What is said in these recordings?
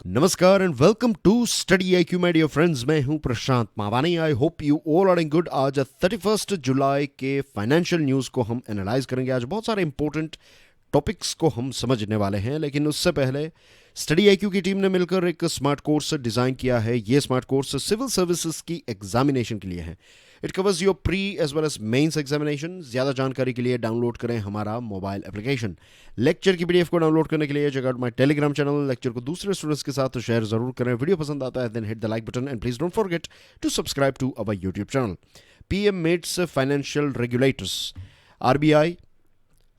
नमस्कार and welcome to study IQ my dear friends. मैं हूं Prashant Mawani. I hope you all are in good. आज 31 जुलाई के फाइनेंशियल न्यूज़ को हम एनालाइज करेंगे। आज बहुत सारे इंपॉर्टेंट टॉपिक्स को हम समझने वाले हैं, लेकिन उससे पहले स्टडी आईक्यू की टीम ने मिलकर एक स्मार्ट कोर्स डिज़ाइन किया है। ये स्मार्ट कोर्स सिविल सर्विसेज की एग्जामिनेशन के लिए है। It covers your pre as well as mains examination. ज़्यादा जानकारी के लिए डाउनलोड करें हमारा मोबाइल एप्लीकेशन। लेक्चर की पीडीएफ को डाउनलोड करने के लिए check out my Telegram channel. Lecture को दूसरे स्टूडेंट्स के साथ शेयर जरूर करें। वीडियो पसंद आता है then hit the like button and please don't forget to subscribe to our YouTube channel. PM meets financial regulators, RBI,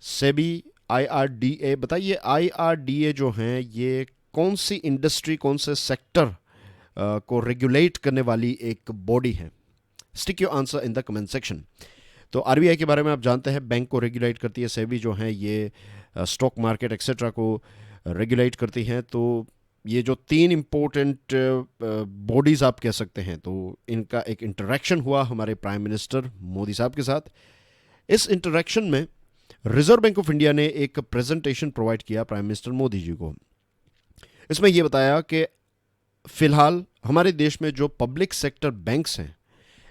SEBI, IRDA. बताइए आईआरडीए जो हैं ये कौन सी इंडस्ट्री, कौन से सेक्टर को रेगुलेट करने वाली एक बॉडी है? Stick your answer in the comment section. तो आरबीआई के बारे में आप जानते हैं, बैंक को रेगुलेट करती है। सेबी जो है ये स्टॉक मार्केट एक्सेट्रा को रेगुलेट करती हैं। तो ये जो तीन इम्पोर्टेंट बॉडीज़ आप कह सकते हैं, तो इनका एक इंटरेक्शन हुआ हमारे प्राइम मिनिस्टर मोदी साहब के साथ। इस इंटरेक्शन में रिजर्व बैंक ऑफ इंडिया ने एक प्रेजेंटेशन प्रोवाइड किया प्राइम मिनिस्टर मोदी जी को। इसमें यह बताया कि फ़िलहाल हमारे देश में जो पब्लिक सेक्टर बैंक्स हैं,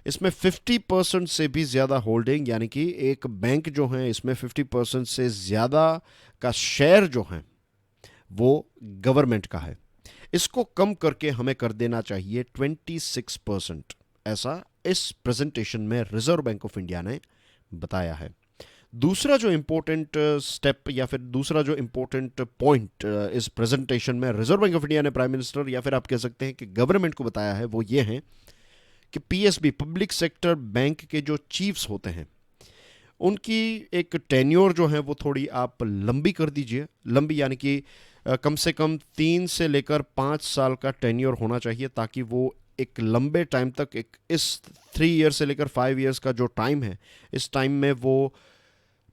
इसमें 50% से भी ज़्यादा होल्डिंग, यानी कि एक बैंक जो है इसमें 50% से ज़्यादा का शेयर जो है वो गवर्नमेंट का है। इसको कम करके हमें कर देना चाहिए 26%। ऐसा इस प्रेजेंटेशन में रिजर्व बैंक ऑफ इंडिया ने बताया है। दूसरा जो इम्पोर्टेंट स्टेप या फिर दूसरा जो इम्पोर्टेंट पॉइंट इस प्रेजेंटेशन में रिजर्व बैंक ऑफ इंडिया ने प्राइम मिनिस्टर या फिर आप कह सकते हैं कि गवर्नमेंट को बताया है, वो ये है कि पीएसबी, पब्लिक सेक्टर बैंक के जो चीफ्स होते हैं, उनकी एक टेन्योर जो है वो थोड़ी आप लंबी कर दीजिए। लंबी यानी कि कम से कम 3 से लेकर 5 साल का टेन्योर होना चाहिए, ताकि वो एक लंबे टाइम तक, एक इस 3 ईयर से लेकर 5 ईयर्स का जो टाइम है, इस टाइम में वो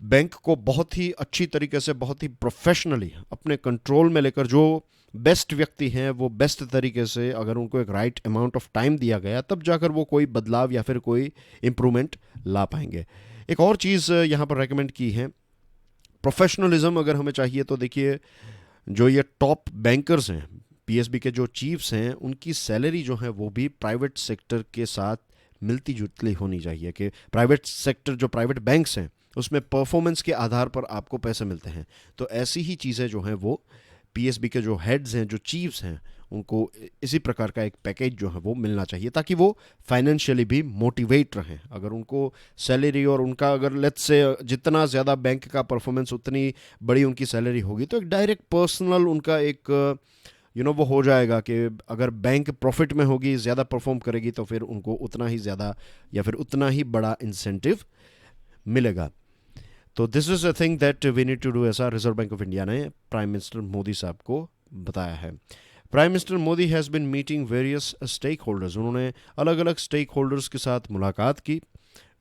बैंक को बहुत ही अच्छी तरीके से, बहुत ही प्रोफेशनली अपने कंट्रोल में लेकर, जो बेस्ट व्यक्ति हैं वो बेस्ट तरीके से, अगर उनको एक राइट अमाउंट ऑफ टाइम दिया गया, तब जाकर वो कोई बदलाव या फिर कोई इम्प्रूवमेंट ला पाएंगे। एक और चीज़ यहाँ पर रेकमेंड की है, प्रोफेशनलिज्म अगर हमें चाहिए तो देखिए, जो ये टॉप बैंकर्स हैं, पीएसबी के जो चीफ्स हैं, उनकी सैलरी जो है वो भी प्राइवेट सेक्टर के साथ मिलती जुलती होनी चाहिए। कि प्राइवेट सेक्टर, जो प्राइवेट बैंक्स हैं, उसमें परफॉर्मेंस के आधार पर आपको पैसे मिलते हैं। तो ऐसी ही चीज़ें जो हैं वो पीएसबी के जो हेड्स हैं, जो चीफ्स हैं, उनको इसी प्रकार का एक पैकेज जो है वो मिलना चाहिए, ताकि वो फाइनेंशियली भी मोटिवेट रहें। अगर उनको सैलरी और उनका अगर लेट्स से जितना ज़्यादा बैंक का परफॉर्मेंस, उतनी बड़ी उनकी सैलरी होगी, तो एक डायरेक्ट पर्सनल उनका एक वो हो जाएगा कि अगर बैंक प्रॉफिट में होगी, ज़्यादा परफॉर्म करेगी, तो फिर उनको उतना ही ज़्यादा या फिर उतना ही बड़ा इंसेंटिव मिलेगा। तो this is a thing that we need to do, ऐसा रिजर्व बैंक ऑफ इंडिया ने प्राइम मिनिस्टर मोदी साहब को बताया है। Prime minister Modi has been meeting various stakeholders. उन्होंने अलग अलग स्टेक होल्डर्स के साथ मुलाकात की,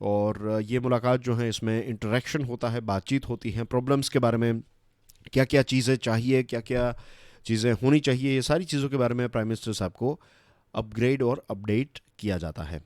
और ये मुलाकात जो है इसमें इंटरेक्शन होता है, बातचीत होती है, प्रॉब्लम्स के बारे में, क्या क्या चीज़ें चाहिए, क्या क्या चीज़ें होनी चाहिए, ये सारी चीज़ों के बारे में प्राइम मिनिस्टर साहब को अपग्रेड और अपडेट किया जाता है।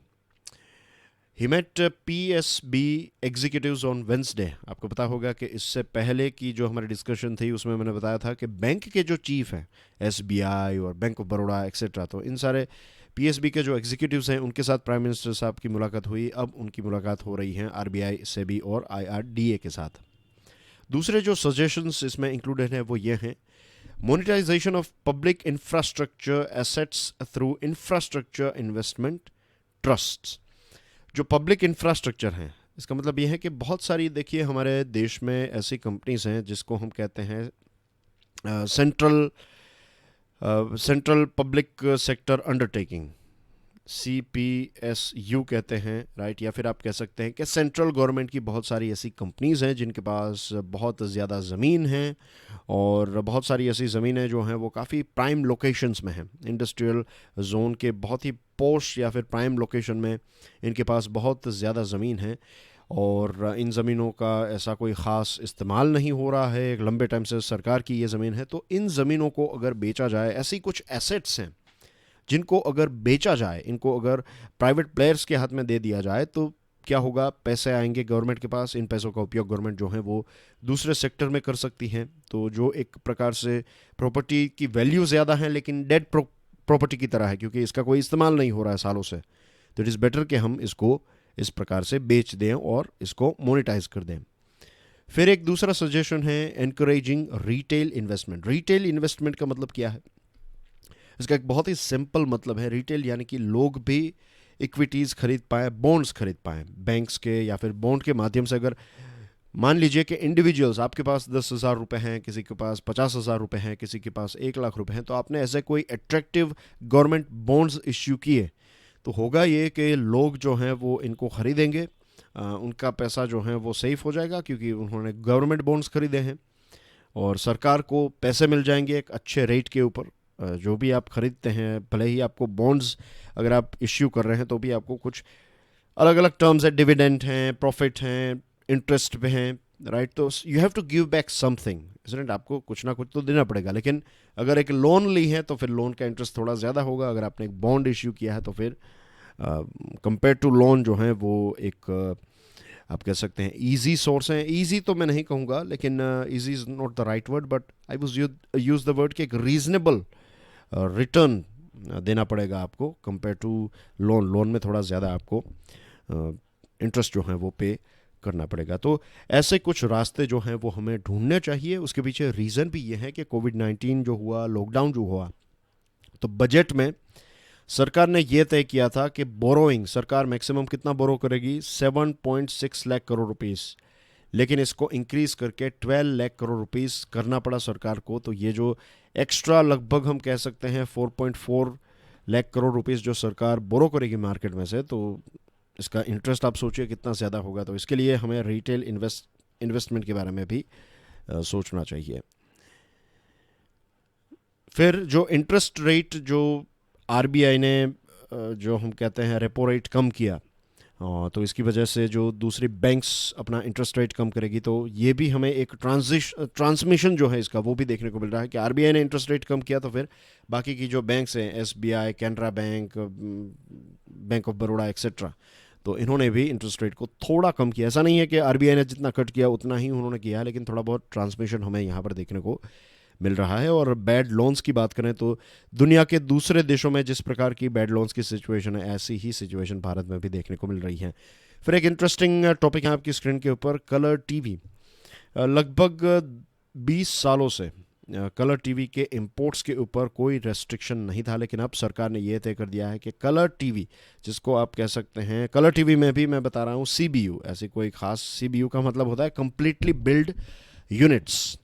He met PSB executives on Wednesday. आपको पता होगा कि इससे पहले की जो हमारी डिस्कशन थी उसमें मैंने बताया था कि बैंक के जो चीफ हैं, एसबीआई और बैंक ऑफ बड़ौदा एक्सेट्रा, तो इन सारे पीएसबी के जो एग्जीक्यूटिव्स हैं उनके साथ प्राइम मिनिस्टर साहब की मुलाकात हुई। अब उनकी मुलाकात हो रही है आरबीआई, सेबी और आईआरडीए के साथ। दूसरे जो सजेशंस इसमें इंक्लूडेड हैं वो ये हैं, monetisation of public infrastructure assets through infrastructure investment trusts. जो पब्लिक इंफ्रास्ट्रक्चर हैं, इसका मतलब ये है कि बहुत सारी, देखिए हमारे देश में ऐसी कंपनीज हैं जिसको हम कहते हैं central public sector undertaking, CPSU कहते हैं, राइट। या फिर आप कह सकते हैं कि सेंट्रल गवर्नमेंट की बहुत सारी ऐसी कंपनीज हैं जिनके पास बहुत ज़्यादा ज़मीन है, और बहुत सारी ऐसी ज़मीनें जो हैं वो काफ़ी प्राइम लोकेशंस में हैं, इंडस्ट्रियल जोन के बहुत ही पोश या फिर प्राइम लोकेशन में इनके पास बहुत ज़्यादा ज़मीन है, और इन ज़मीनों का ऐसा कोई ख़ास इस्तेमाल नहीं हो रहा है, एक लंबे टाइम से सरकार की ये ज़मीन है। तो इन ज़मीनों को अगर बेचा जाए, ऐसी कुछ एसेट्स हैं जिनको अगर बेचा जाए, इनको अगर प्राइवेट प्लेयर्स के हाथ में दे दिया जाए, तो क्या होगा, पैसे आएंगे गवर्नमेंट के पास, इन पैसों का उपयोग गवर्नमेंट जो है वो दूसरे सेक्टर में कर सकती है। तो जो एक प्रकार से प्रॉपर्टी की वैल्यू ज़्यादा है लेकिन डेड प्रॉपर्टी की तरह है, क्योंकि इसका कोई इस्तेमाल नहीं हो रहा है सालों से, तो इट इज़ बेटर कि हम इसको इस प्रकार से बेच दें और इसको मोनेटाइज कर दें। फिर एक दूसरा सजेशन है encouraging retail investment. Retail investment का मतलब क्या है? इसका एक बहुत ही सिंपल मतलब है, रिटेल यानी कि लोग भी इक्विटीज़ खरीद पाएँ, बॉन्ड्स खरीद पाएँ बैंक्स के, या फिर बॉन्ड के माध्यम से। अगर मान लीजिए कि इंडिविजुअल्स, आपके पास 10,000 रुपये हैं, किसी के पास 50,000 रुपये हैं, किसी के पास 1 लाख रुपये हैं, तो आपने ऐसे कोई अट्रैक्टिव गवर्नमेंट बॉन्ड्स इश्यू किए, तो होगा ये कि लोग जो हैं वो इनको खरीदेंगे, उनका पैसा जो है वो सेफ हो जाएगा क्योंकि उन्होंने गवर्नमेंट बॉन्ड्स खरीदे हैं, और सरकार को पैसे मिल जाएंगे एक अच्छे रेट के ऊपर। जो भी आप खरीदते हैं, भले ही आपको बॉन्ड्स अगर आप इश्यू कर रहे हैं तो भी आपको कुछ अलग अलग टर्म्स है, डिविडेंड हैं, प्रॉफिट हैं, इंटरेस्ट पे हैं, राइट? तो you have to give back something, इसलिए आपको कुछ ना कुछ तो देना पड़ेगा। लेकिन अगर एक लोन ली है तो फिर लोन का इंटरेस्ट थोड़ा ज़्यादा होगा। अगर आपने एक बॉन्ड इश्यू किया है तो फिर कंपेयर टू लोन जो है वो एक आप कह सकते हैं ईजी सोर्स है। ईजी तो मैं नहीं कहूँगा, लेकिन easy is not the right word, but I was use the word कि एक रीजनेबल रिटर्न देना पड़ेगा आपको कंपेयर टू लोन। लोन में थोड़ा ज़्यादा आपको इंटरेस्ट जो है वो पे करना पड़ेगा। तो ऐसे कुछ रास्ते जो हैं वो हमें ढूंढने चाहिए। उसके पीछे रीज़न भी ये है कि कोविड-19 जो हुआ, लॉकडाउन जो हुआ, तो बजट में सरकार ने ये तय किया था कि बोरोइंग, सरकार मैक्सिमम कितना बोरो करेगी, 7.6 लाख करोड़ रुपीस, लेकिन इसको इंक्रीज करके 12 लाख करोड़ रुपीस करना पड़ा सरकार को। तो ये जो एक्स्ट्रा लगभग हम कह सकते हैं 4.4 लाख करोड़ रुपीस जो सरकार बोरो करेगी मार्केट में से, तो इसका इंटरेस्ट आप सोचिए कितना ज़्यादा होगा। तो इसके लिए हमें रिटेल इन्वेस्टमेंट के बारे में भी सोचना चाहिए। फिर जो इंटरेस्ट रेट जो आरबीआई ने जो हम कहते हैं रेपो रेट कम किया, तो इसकी वजह से जो दूसरी बैंक्स अपना इंटरेस्ट रेट कम करेगी, तो ये भी हमें एक ट्रांसमिशन जो है इसका वो भी देखने को मिल रहा है कि आरबीआई ने इंटरेस्ट रेट कम किया तो फिर बाकी की जो बैंक्स हैं, SBI, Canara bank, bank of Baroda etcetera, तो इन्होंने भी इंटरेस्ट रेट को थोड़ा कम किया। ऐसा नहीं है कि आरबीआई ने जितना कट किया उतना ही उन्होंने किया, लेकिन थोड़ा बहुत ट्रांसमिशन हमें यहाँ पर देखने को मिल रहा है। और बैड लोन्स की बात करें तो दुनिया के दूसरे देशों में जिस प्रकार की बैड लोन्स की सिचुएशन है, ऐसी ही सिचुएशन भारत में भी देखने को मिल रही है। फिर एक इंटरेस्टिंग टॉपिक है आपकी स्क्रीन के ऊपर, कलर टीवी। लगभग 20 सालों से कलर टीवी के इंपोर्ट्स के ऊपर कोई रेस्ट्रिक्शन नहीं था, लेकिन अब सरकार ने यह तय कर दिया है कि कलर टीवी, जिसको आप कह सकते हैं, कलर टीवी में भी मैं बता रहा हूँ सीबीयू, ऐसी कोई खास, सीबीयू का मतलब होता है completely build units.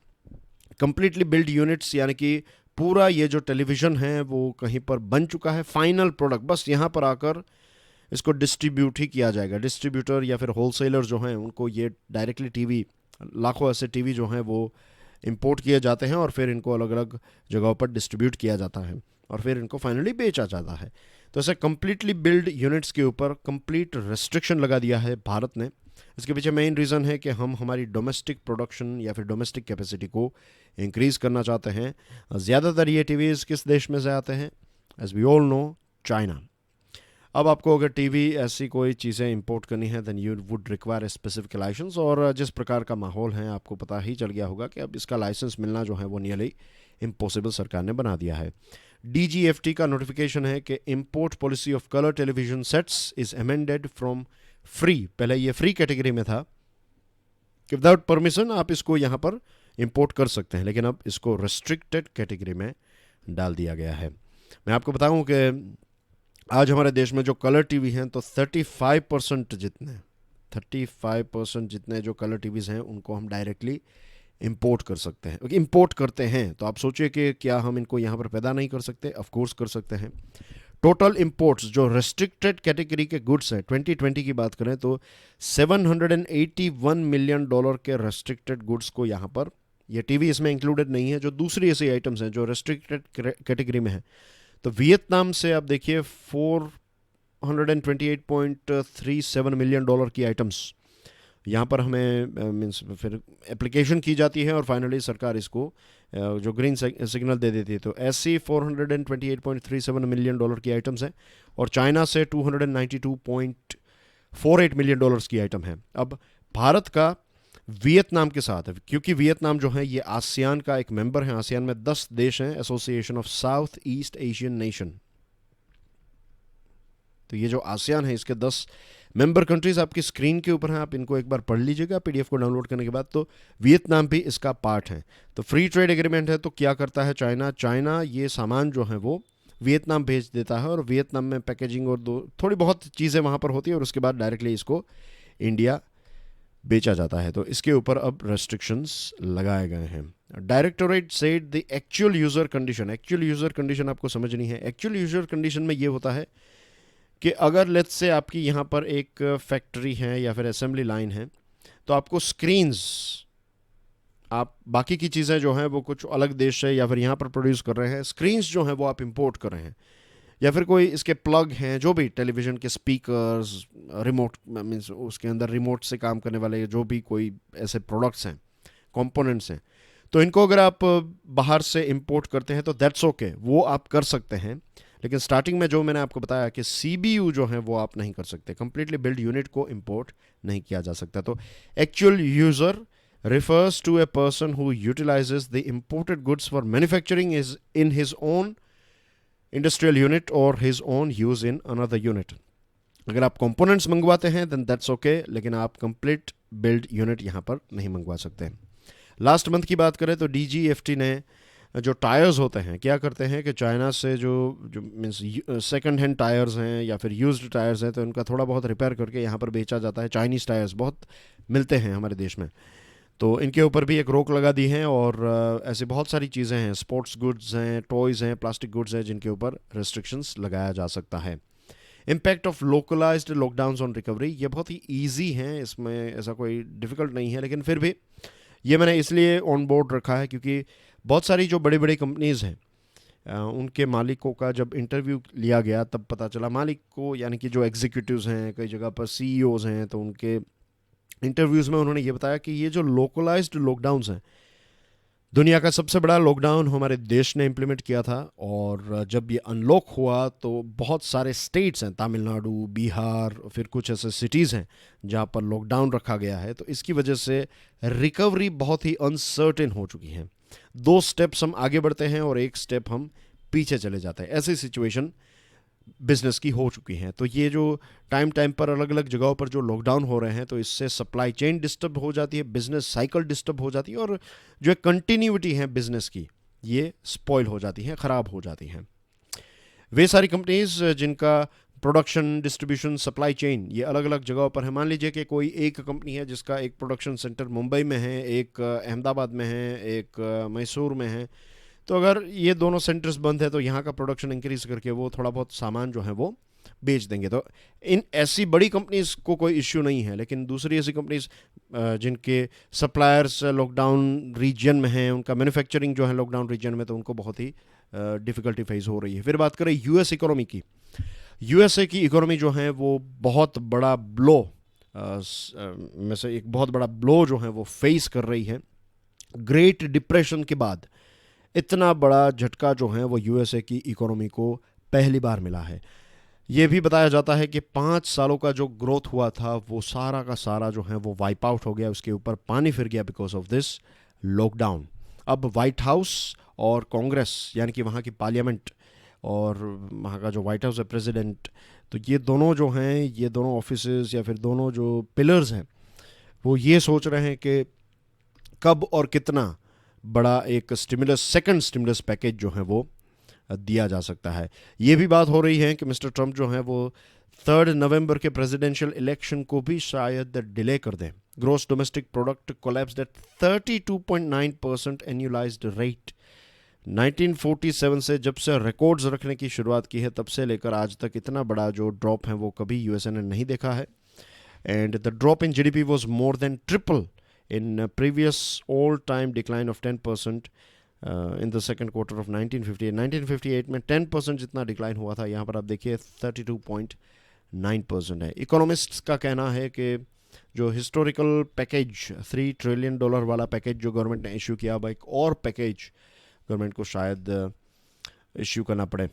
Completely build units यानी कि पूरा ये जो टेलीविज़न है वो कहीं पर बन चुका है, फाइनल प्रोडक्ट बस यहाँ पर आकर इसको डिस्ट्रीब्यूट ही किया जाएगा। डिस्ट्रीब्यूटर या फिर होलसेलर जो हैं उनको ये डायरेक्टली टीवी, लाखों ऐसे टीवी जो हैं वो इंपोर्ट किए जाते हैं और फिर इनको अलग अलग जगहों पर डिस्ट्रीब्यूट किया जाता है और फिर इनको फाइनली बेचा जाता है। तो ऐसे कंप्लीटली बिल्ड यूनिट्स के ऊपर कंप्लीट रेस्ट्रिक्शन लगा दिया है भारत ने। इसके पीछे मेन रीज़न है कि हम हमारी डोमेस्टिक प्रोडक्शन या फिर डोमेस्टिक कैपेसिटी को इंक्रीज़ करना चाहते हैं। ज़्यादातर ये टीवीज़ किस देश में से आते हैं? As we all know, China. अब आपको अगर टीवी ऐसी कोई चीज़ें इंपोर्ट करनी है then you would require a specific licence, और जिस प्रकार का माहौल है आपको पता ही चल गया होगा कि अब इसका लाइसेंस मिलना जो है वो नियरली इम्पॉसिबल सरकार ने बना दिया है। डीजीएफटी का नोटिफिकेशन है कि import policy of colour television sets is amended from free, पहले ये फ्री कैटेगरी में था कि विदाउट परमिशन आप इसको यहाँ पर इंपोर्ट कर सकते हैं, लेकिन अब इसको रेस्ट्रिक्टेड कैटेगरी में डाल दिया गया है। मैं आपको बताऊं कि आज हमारे देश में जो कलर टीवी हैं तो 35% जितने जो कलर टीवीज़ हैं उनको हम डायरेक्टली इंपोर्ट कर सकते हैं, इंपोर्ट करते हैं। तो आप सोचिए कि क्या हम इनको यहाँ पर पैदा नहीं कर सकते? ऑफ कोर्स कर सकते हैं। टोटल इंपोर्ट्स जो रेस्ट्रिक्टेड कैटेगरी के गुड्स हैं, 2020 की बात करें तो $781 मिलियन के रेस्ट्रिक्टेड गुड्स को यहाँ पर, ये टीवी इसमें इंक्लूडेड नहीं है, जो दूसरी ऐसी आइटम्स हैं जो रेस्ट्रिक्टेड कैटेगरी में है, तो वियतनाम से आप देखिए $428.37 मिलियन की आइटम्स यहाँ पर हमें मीन्स फिर एप्लीकेशन की जाती है और फाइनली सरकार इसको जो ग्रीन सिग्नल दे देती है। तो ऐसी $428.37 मिलियन की आइटम्स हैं। और चाइना से $48 मिलियन की आइटम है। अब भारत का वियतनाम के साथ है, क्योंकि वियतनाम जो है ये आसियान का एक मेंबर है। आसियान में 10 देश हैं, association of south east Asian nation. तो ये जो आसियान है इसके 10 मेंबर कंट्रीज आपकी स्क्रीन के ऊपर हैं, आप इनको एक बार पढ़ लीजिएगा पीडीएफ को डाउनलोड करने के बाद। तो वियतनाम भी इसका पार्ट है। तो फ्री ट्रेड एग्रीमेंट है, तो क्या करता है चाइना ये सामान जो है वो वियतनाम भेज देता है, और वियतनाम में पैकेजिंग और थोड़ी बहुत चीज़ें वहाँ पर होती है, और उसके बाद डायरेक्टली इसको इंडिया बेचा जाता है। तो इसके ऊपर अब रेस्ट्रिक्शंस लगाए गए हैं। Directorate said the actual user condition आपको समझनी है। एक्चुअल यूज़र कंडीशन में ये होता है कि अगर लेट्स से आपकी यहाँ पर एक फैक्ट्री है या फिर असेंबली लाइन है, तो आपको स्क्रीन्स, आप बाकी की चीज़ें जो हैं वो कुछ अलग देश से या फिर यहाँ पर प्रोड्यूस कर रहे हैं, स्क्रीन्स जो हैं वो आप इंपोर्ट कर रहे हैं, या फिर कोई इसके प्लग हैं, जो भी टेलीविज़न के स्पीकर्स, रिमोट मीन्स उसके अंदर रिमोट से काम करने वाले जो भी कोई ऐसे प्रोडक्ट्स हैं, कंपोनेंट्स हैं, तो इनको अगर आप बाहर से इंपोर्ट करते हैं तो दैट्स ओके, वो आप कर सकते हैं। लेकिन स्टार्टिंग में जो मैंने आपको बताया कि सीबीयू जो है वो आप नहीं कर सकते, कंप्लीटली बिल्ड यूनिट को इंपोर्ट नहीं किया जा सकता। तो actual user refers to a person who utilizes the imported goods for manufacturing is in his own industrial unit or his own use in another unit. अगर आप कंपोनेंट्स मंगवाते हैं then that's okay, लेकिन आप कंप्लीट बिल्ड यूनिट यहाँ पर नहीं मंगवा सकते हैं। लास्ट मंथ की बात करें तो डीजीएफटी ने जो टायर्स होते हैं, क्या करते हैं कि चाइना से जो मीन्स सेकंड हैंड टायर्स हैं या फिर यूज्ड टायर्स हैं, तो उनका थोड़ा बहुत रिपेयर करके यहाँ पर बेचा जाता है। चाइनीज़ टायर्स बहुत मिलते हैं हमारे देश में, तो इनके ऊपर भी एक रोक लगा दी है। और ऐसे बहुत सारी चीज़ें हैं, स्पोर्ट्स गुड्स हैं, टॉयज़ हैं, प्लास्टिक गुड्स हैं, जिनके ऊपर रेस्ट्रिक्शंस लगाया जा सकता है। Impact of localised lockdowns on recovery, ये बहुत ही ईजी हैं, इसमें ऐसा कोई डिफ़िकल्ट नहीं है, लेकिन फिर भी ये मैंने इसलिए ऑन बोर्ड रखा है क्योंकि बहुत सारी जो बड़ी बड़ी कंपनीज़ हैं उनके मालिकों का जब इंटरव्यू लिया गया तब पता चला, मालिक को यानी कि जो एग्जीक्यूटिव्स हैं, कई जगह पर सीईओज़ हैं, तो उनके इंटरव्यूज़ में उन्होंने ये बताया कि ये जो लोकलाइज्ड लॉकडाउन्स हैं, दुनिया का सबसे बड़ा लॉकडाउन हमारे देश ने इम्प्लीमेंट किया था। और जब ये अनलॉक हुआ तो बहुत सारे स्टेट्स हैं, तमिलनाडु, बिहार, फिर कुछ ऐसे सिटीज़ हैं जहाँ पर लॉकडाउन रखा गया है, तो इसकी वजह से रिकवरी बहुत ही अनसर्टेन हो चुकी है। 2 स्टेप्स हम आगे बढ़ते हैं और 1 स्टेप हम पीछे चले जाते हैं, ऐसी सिचुएशन बिजनेस की हो चुकी हैं। तो ये जो टाइम पर अलग अलग जगहों पर जो लॉकडाउन हो रहे हैं, तो इससे सप्लाई चेन डिस्टर्ब हो जाती है, बिजनेस साइकिल डिस्टर्ब हो जाती है, और जो कंटिन्यूटी है बिजनेस की ये स्पॉइल हो जाती है, ख़राब हो जाती हैं। वे सारी कंपनीज जिनका प्रोडक्शन, डिस्ट्रीब्यूशन, सप्लाई चेन ये अलग अलग जगहों पर है। मान लीजिए कि कोई एक कंपनी है जिसका एक प्रोडक्शन सेंटर मुंबई में है, एक अहमदाबाद में है, एक मैसूर में है, तो अगर ये दोनों सेंटर्स बंद है तो यहाँ का प्रोडक्शन इंक्रीज करके वो थोड़ा बहुत सामान जो है वो बेच देंगे। तो इन ऐसी बड़ी कंपनीज को कोई इश्यू नहीं है, लेकिन दूसरी ऐसी कंपनीज जिनके सप्लायर्स लॉकडाउन रीजन में हैं, उनका मैन्युफैक्चरिंग जो है लॉकडाउन रीजन में, तो उनको बहुत ही डिफ़िकल्टी फेस हो रही है। फिर बात करें यूएस इकोनॉमी की, यूएसए की इकोनॉमी जो है वो बहुत बड़ा ब्लो में से एक बहुत बड़ा ब्लो जो है वो फेस कर रही है। ग्रेट डिप्रेशन के बाद इतना बड़ा झटका जो है वो यूएसए की इकोनॉमी को पहली बार मिला है। ये भी बताया जाता है कि 5 सालों का जो ग्रोथ हुआ था वो सारा का सारा जो है वो वाइप आउट हो गया, उसके ऊपर पानी फिर गया बिकॉज ऑफ दिस लॉकडाउन। अब वाइट हाउस और कांग्रेस यानी कि वहाँ की पार्लियामेंट और वहाँ का जो वाइट हाउस है, प्रेसिडेंट, तो ये दोनों जो हैं, ये दोनों ऑफिसेज या फिर दोनों जो पिलर्स हैं, वो ये सोच रहे हैं कि कब और कितना बड़ा एक स्टिमुलस, सेकंड स्टिमुलस पैकेज जो है वो दिया जा सकता है। ये भी बात हो रही है कि मिस्टर ट्रंप जो है वो 3 नवंबर के प्रेसिडेंशियल इलेक्शन को भी शायद डिले कर दें। Gross domestic product collapsed at 32.9% annualised rate. 1947 से जब से रिकॉर्ड्स रखने की शुरुआत की है तब से लेकर आज तक इतना बड़ा जो ड्रॉप है वो कभी यूएसए ने नहीं देखा है। And the drop in GDP was more than triple in previous all-time decline of 10% in the second quarter of 1958. 1958 में 10% जितना डिक्लाइन हुआ था, यहाँ पर आप देखिए 32.9% है। इकोनॉमिस्ट्स का कहना है कि जो हिस्टोरिकल पैकेज $3 ट्रिलियन वाला पैकेज जो गवर्नमेंट ने इशू किया, अब एक और पैकेज गवर्नमेंट को शायद इशू करना पड़े।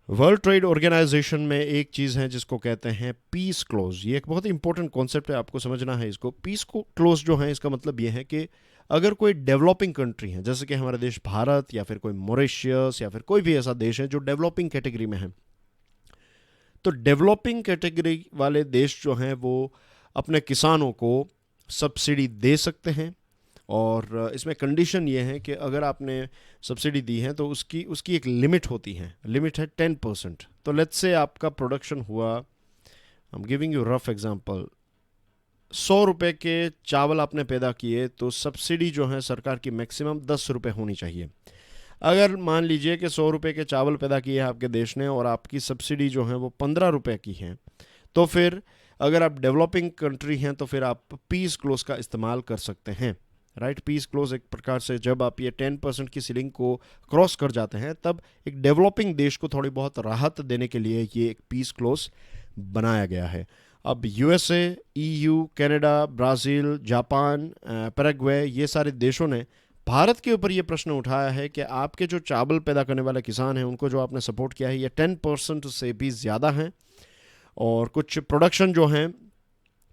वर्ल्ड ट्रेड ऑर्गेनाइजेशन में एक चीज़ है जिसको कहते हैं पीस क्लोज। ये एक बहुत ही इंपॉर्टेंट कॉन्सेप्ट है, आपको समझना है इसको। पीस क्लोज जो है इसका मतलब ये है कि अगर कोई डेवलपिंग कंट्री है, जैसे कि हमारा देश भारत या फिर कोई मॉरिशियस या फिर कोई भी ऐसा देश है जो डेवलपिंग कैटेगरी में है, तो डेवलपिंग कैटेगरी वाले देश जो हैं वो अपने किसानों को सब्सिडी दे सकते हैं। और इसमें कंडीशन ये है कि अगर आपने सब्सिडी दी है तो उसकी उसकी एक लिमिट होती है, लिमिट है 10%। तो लेट्स से आपका प्रोडक्शन हुआ, I am giving you rough example, 100 रुपए के चावल आपने पैदा किए तो सब्सिडी जो है सरकार की मैक्सिमम 10 रुपए होनी चाहिए। अगर मान लीजिए कि 100 रुपए के चावल पैदा किए हैं आपके देश ने और आपकी सब्सिडी जो है वो 15 रुपए की है, तो फिर अगर आप डेवलपिंग कंट्री हैं तो फिर आप पीस क्लोज का इस्तेमाल कर सकते हैं। राइट, पीस क्लोज एक प्रकार से जब आप ये 10% की सीलिंग को क्रॉस कर जाते हैं तब एक डेवलपिंग देश को थोड़ी बहुत राहत देने के लिए ये एक पीस क्लोज बनाया गया है। अब USA, EU, Canada, Brazil, Japan, Paraguay, ये सारे देशों ने भारत के ऊपर ये प्रश्न उठाया है कि आपके जो चावल पैदा करने वाले किसान हैं उनको जो आपने सपोर्ट किया है ये 10% से भी ज़्यादा हैं, और कुछ प्रोडक्शन जो हैं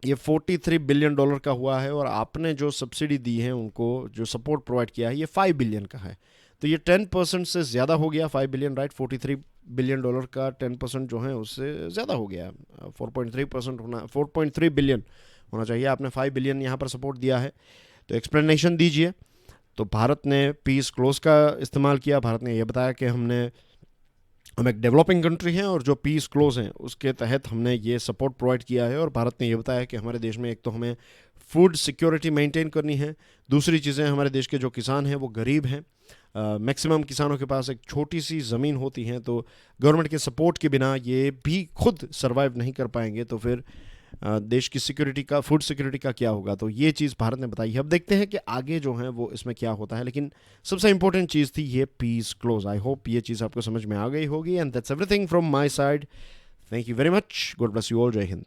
ये $43 बिलियन का हुआ है, और आपने जो सब्सिडी दी है उनको जो सपोर्ट प्रोवाइड किया है ये $5 बिलियन का है। तो ये 10% से ज़्यादा हो गया, 5 बिलियन, राइट। $43 बिलियन का 10% जो है उससे ज़्यादा हो गया। 4.3% होना, 4.3 बिलियन होना चाहिए। आपने 5 बिलियन यहाँ पर सपोर्ट दिया है, तो एक्सप्लेनेशन दीजिए। तो भारत ने पीस क्लोज का इस्तेमाल किया। भारत ने यह बताया कि हम एक डेवलपिंग कंट्री हैं और जो पीस क्लोज हैं उसके तहत हमने ये सपोर्ट प्रोवाइड किया है। और भारत ने यह बताया कि हमारे देश में एक तो हमें फूड सिक्योरिटी मेंटेन करनी है, दूसरी चीज़ें हमारे देश के जो किसान हैं वो गरीब हैं, मैक्सिमम किसानों के पास एक छोटी सी ज़मीन होती है, तो गवर्नमेंट के सपोर्ट के बिना ये भी खुद सर्वाइव नहीं कर पाएंगे, तो फिर देश की सिक्योरिटी का, फूड सिक्योरिटी का क्या होगा। तो ये चीज़ भारत ने बताई है। अब देखते हैं कि आगे जो है वो इसमें क्या होता है, लेकिन सबसे इंपॉर्टेंट चीज़ थी ये पीस क्लोज। आई होप ये चीज़ आपको समझ में आ गई होगी। And that's everything from my side. Thank you very much. God bless you all. जय हिंद।